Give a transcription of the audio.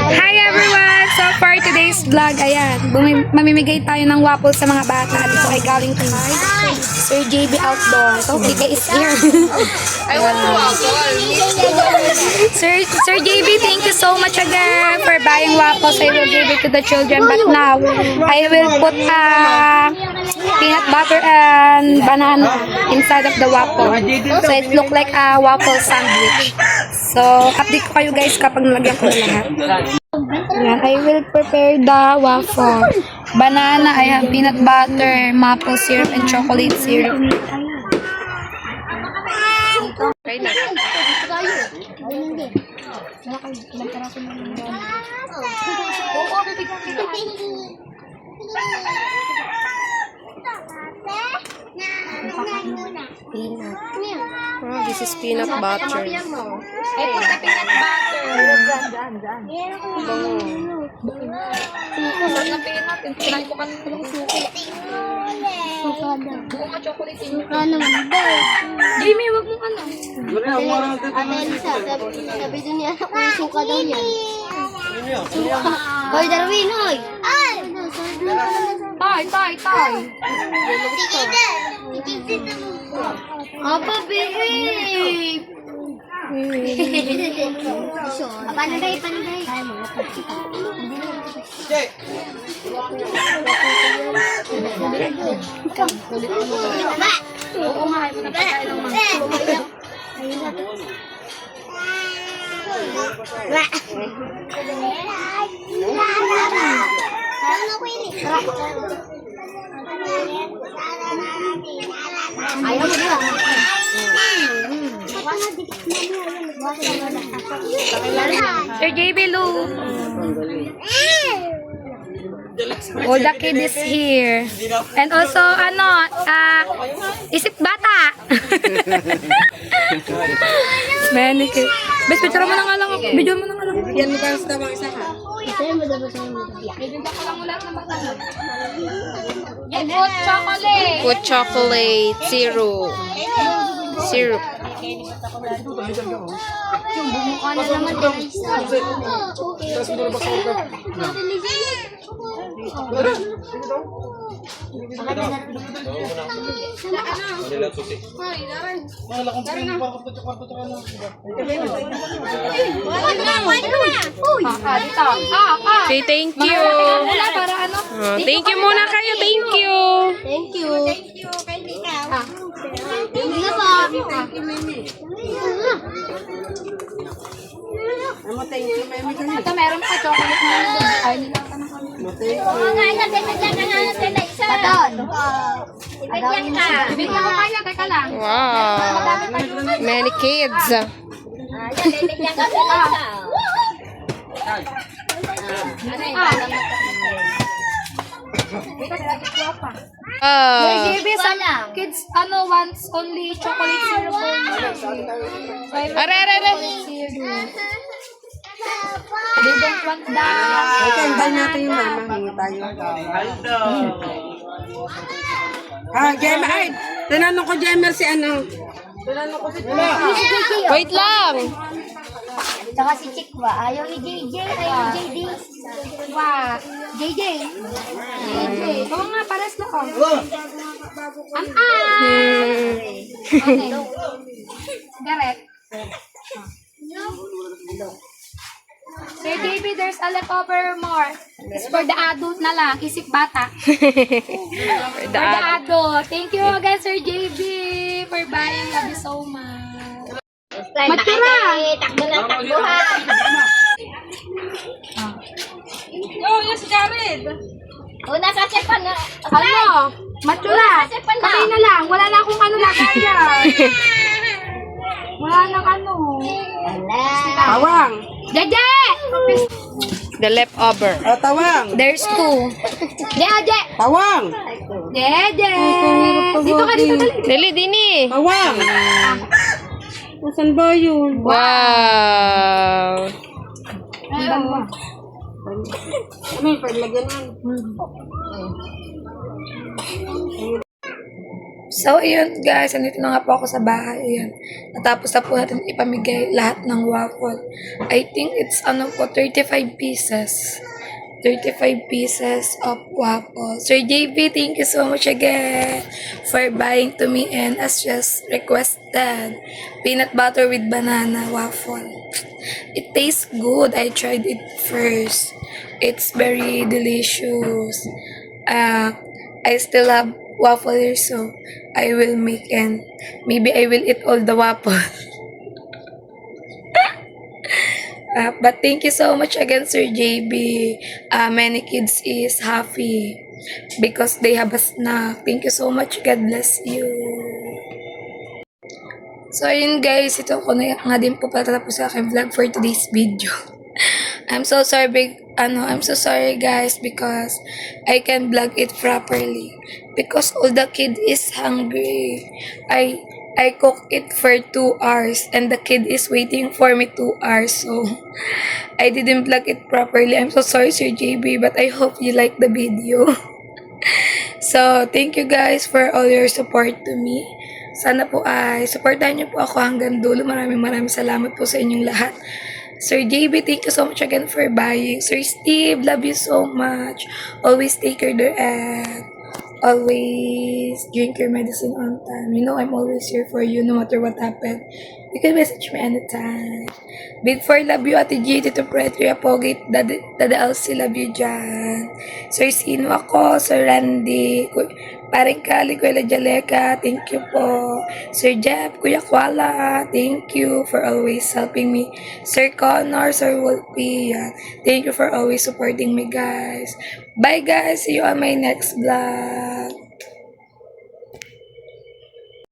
Hi everyone! So for today's vlog, ayan, mamimigay tayo ng waffle sa mga bata. Dito ay galing kay Sir JB Outdoor. So, Kika is here. I want to waffle. Sir JB, thank you so much again for buying waffles. I will give it to the children. But now, I will put peanut butter and banana inside of the waffle. So, it look like a waffle sandwich. So, update ko kayo guys kapag nalagyan ko na lahat. Ayan, I will prepare the waffle. Banana, I have peanut butter, maple syrup, and chocolate syrup. Okay na. Oh, this is peanut butter. I put the peanut butter. Saan na peanut? Kinain ko kanina ng suki. Buong ka chocolate syrup. Jamie, wag mo ano. Ate Elisa, sabi doon niya, kung suka daw yan. Hoy, Darwin, hoy! Ay! Tay. Apa, babe? Panday. Oo nga, mo na pagkain ng mga. Ayaw mo ba? Sir JB Lu. Oh, the kid is here. And also, isip bata. Many kids. Bes, picture mo na nga lang ako. Video mo na nga lang. Yan mo para sa tabang isa ka. Food chocolate. Food chocolate, syrup. Ano naman din? Okay, thank you. Para ano? Thank you muna kayo. Thank you. Thank you. Hindi po. Ito, meron pa chocolate na yun. Ay, nilata na kami. Bibigyan ko kaya, teka lang. Wow. Many kids. Maybe some kids, wants only chocolate syrup. Are. They don't want that. Okay, antayin natin yung mama. Hingi tayo. Gemma, ay! Tinanong ko, Gemma, si ano? Wait lang. Saka si Chikwa. Ayaw ni JJ. Ayaw ni JD. Wow. JJ. Oo nga, pares na ko. Direct. Sir JB, there's a leftover more. It's for the adult na lang. Isip bata. For the adult. Thank you again, Sir JB, for buying. Love you so much. Matura! Takbo ng takbo ha. Oh, yes, Jared. Una sa sepan na. Ano? Matura. Patay na lang. Wala na akong ano lagay yan. Wala nang ano. Tawang! Jeje! The leftover. Tawang! There's two. Jeje! Tawang! Jeje! Dito ka, dito dali. Dali, dini. Tawang! Saan ba yun? Wow. Ano yung paglagyan nun? So, ayun guys, andito na nga po ako sa bahay. Ayan. Natapos na po natin ipamigay lahat ng waffle. I think it's 35 pieces. 35 pieces of waffle. Sir JB, thank you so much again for buying to me and as just requested, peanut butter with banana waffle. It tastes good. I tried it first. It's very delicious. I still have waffle here, so I will make and maybe I will eat all the waffle. But thank you so much again, Sir JB. Many kids is happy because they have a snack. Thank you so much. God bless you. So, ayun guys, ito ko na nga din po patatapos sa aking vlog for today's video. I'm so sorry guys because I can vlog it properly because all the kid is hungry. I cook it for 2 hours and the kid is waiting for me 2 hours, so I didn't vlog it properly. I'm so sorry, Sir JB, but I hope you like the video. So, thank you guys for all your support to me. Sana po ay supportahan niyo po ako hanggang dulo. Maraming salamat po sa inyong lahat. Sir JB, thank you so much again for buying. Sir Steve, love you so much. Always take care there and always drink your medicine on time. You know I'm always here for you no matter what happened. You can message me anytime. Big 4, love you, Ate G, Tito Fred, Kuya Pogi, Dada Elsie, love you dyan. Sir Sino ako, Sir Randy, Paring Kali, Kuya Jaleka, thank you po. Sir Jeff, Kuya Kuala, thank you for always helping me. Sir Connor, Sir Wolfie, yan. Thank you for always supporting me, guys. Bye, guys. See you on my next vlog.